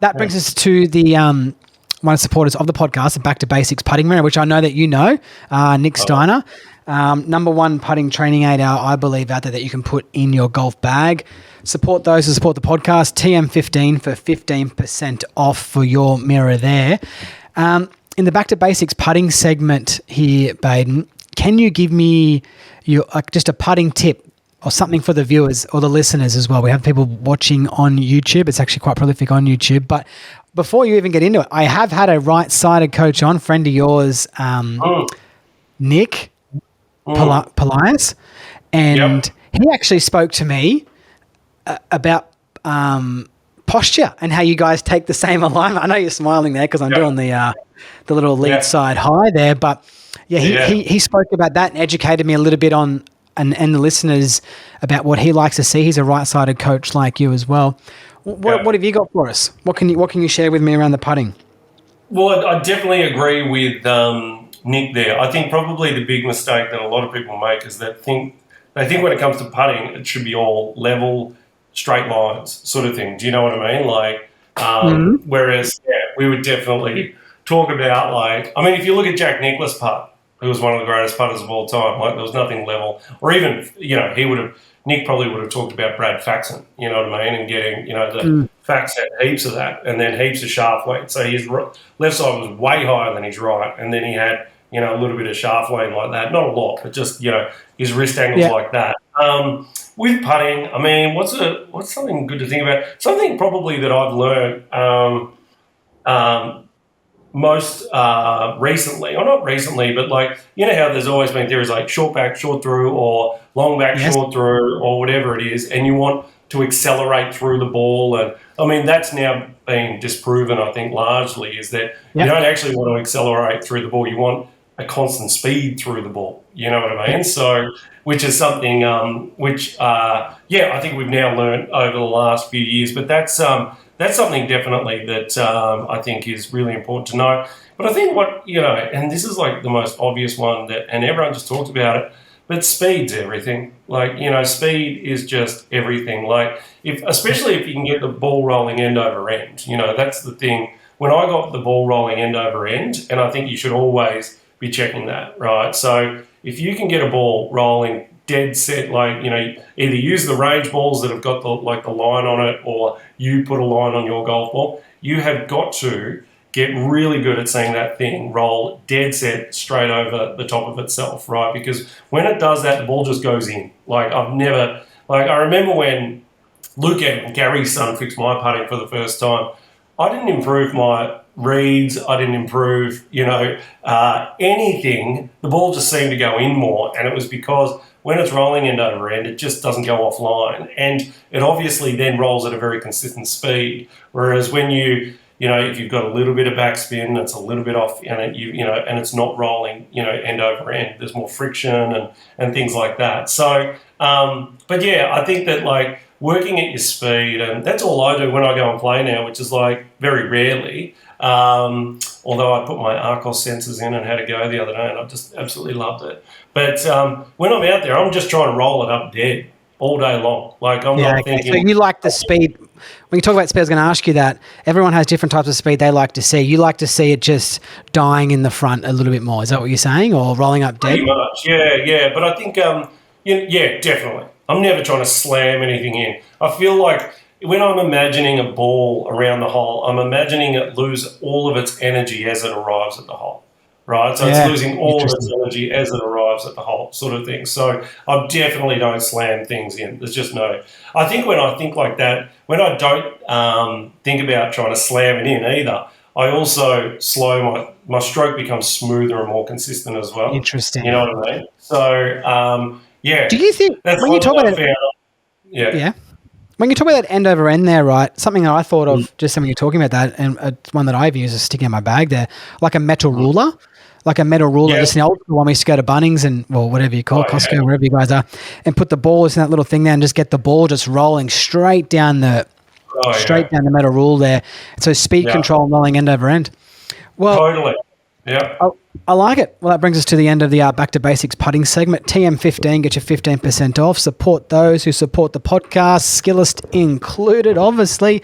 that brings us to the one of the supporters of the podcast, the Back to Basics putting mirror, which I know that you know, Nick Steiner. Number one putting training aid, I believe, out there that you can put in your golf bag. Support those who support the podcast. TM15 for 15% off for your mirror there. In the Back to Basics putting segment here, Baden, can you give me just a putting tip or something for the viewers or the listeners as well? We have people watching on YouTube. It's actually quite prolific on YouTube. But before you even get into it, I have had a right-sided coach on, friend of yours, Nick Polias, and he actually spoke to me about posture and how you guys take the same alignment. I know you're smiling there because I'm doing the little lead side high there, but he spoke about that and educated me a little bit on and the listeners about what he likes to see. He's a right-sided coach like you as well. What have you got for us? What can you share with me around the putting? Well, I definitely agree with Nick there. I think probably the big mistake that a lot of people make is that they think when it comes to putting, it should be all level, straight lines sort of thing. Do you know what I mean? Like, whereas we would definitely talk about if you look at Jack Nicklaus' putt, who was one of the greatest putters of all time, there was nothing level, or even Nick probably would have talked about Brad Faxon, you know what I mean, and getting, the Fax had heaps of that, and then heaps of shaft weight. So his left side was way higher than his right, and then he had, a little bit of shaft weight like that. Not a lot, but just, his wrist angles like that. With putting, what's something good to think about? Something probably that I've learned most recently, or not recently, but how there's always been theories like short back, short through, or long back, short through, or whatever it is, and you want to accelerate through the ball. And that's now been disproven, I think, largely, is that you don't actually want to accelerate through the ball. You want a constant speed through the ball. You know what I mean? So, which is something I think we've now learned over the last few years, but that's something definitely that I think is really important to know. But I think and this is the most obvious one and everyone just talks about it, but speed's everything. Speed is just everything. Especially if you can get the ball rolling end over end, that's the thing. When I got the ball rolling end over end, and I think you should always be checking that, right? So if you can get a ball rolling dead set, either use the range balls that have got the line on it, or you put a line on your golf ball. You have got to get really good at seeing that thing roll dead set straight over the top of itself, right? Because when it does that, the ball just goes in. I remember when Luke and Gary's son fixed my putting for the first time, I didn't improve my reads, I didn't improve, anything. The ball just seemed to go in more, and it was because when it's rolling end over end, it just doesn't go offline, and it obviously then rolls at a very consistent speed. Whereas when if you've got a little bit of backspin, it's a little bit off, and and it's not rolling, end over end. There's more friction and things like that. So, I think that working at your speed, and that's all I do when I go and play now, which is very rarely. Although I put my Arcos sensors in and had a go the other day, and I just absolutely loved it. But when I'm out there, I'm just trying to roll it up dead all day long. I'm not thinking. So you like the speed. When you talk about speed, I was going to ask you that. Everyone has different types of speed they like to see. You like to see it just dying in the front a little bit more. Is that what you're saying, or rolling up dead? Pretty much, yeah. But I think, definitely. I'm never trying to slam anything in. I feel like when I'm imagining a ball around the hole, I'm imagining it lose all of its energy as it arrives at the hole, right? So it's losing all of its energy as it arrives at the hole, sort of thing. So I definitely don't slam things in. There's just no. I think when I think like that, when I don't think about trying to slam it in either, I also slow my stroke becomes smoother and more consistent as well. Interesting. You know what I mean? So do you think when you talk about it? When you talk about that end over end there, right, something that I thought of just when you're talking about that, and one that I've used is sticking in my bag there, like a metal ruler. Just an old one we used to go to Bunnings and, whatever you call it, Costco, wherever you guys are, and put the ball in that little thing there and just get the ball just rolling straight down the metal rule there. So speed control rolling end over end. Well, totally. Yeah. I like it. Well, that brings us to the end of the Back to Basics putting segment. TM15, get you 15% off. Support those who support the podcast, Skillist included, obviously.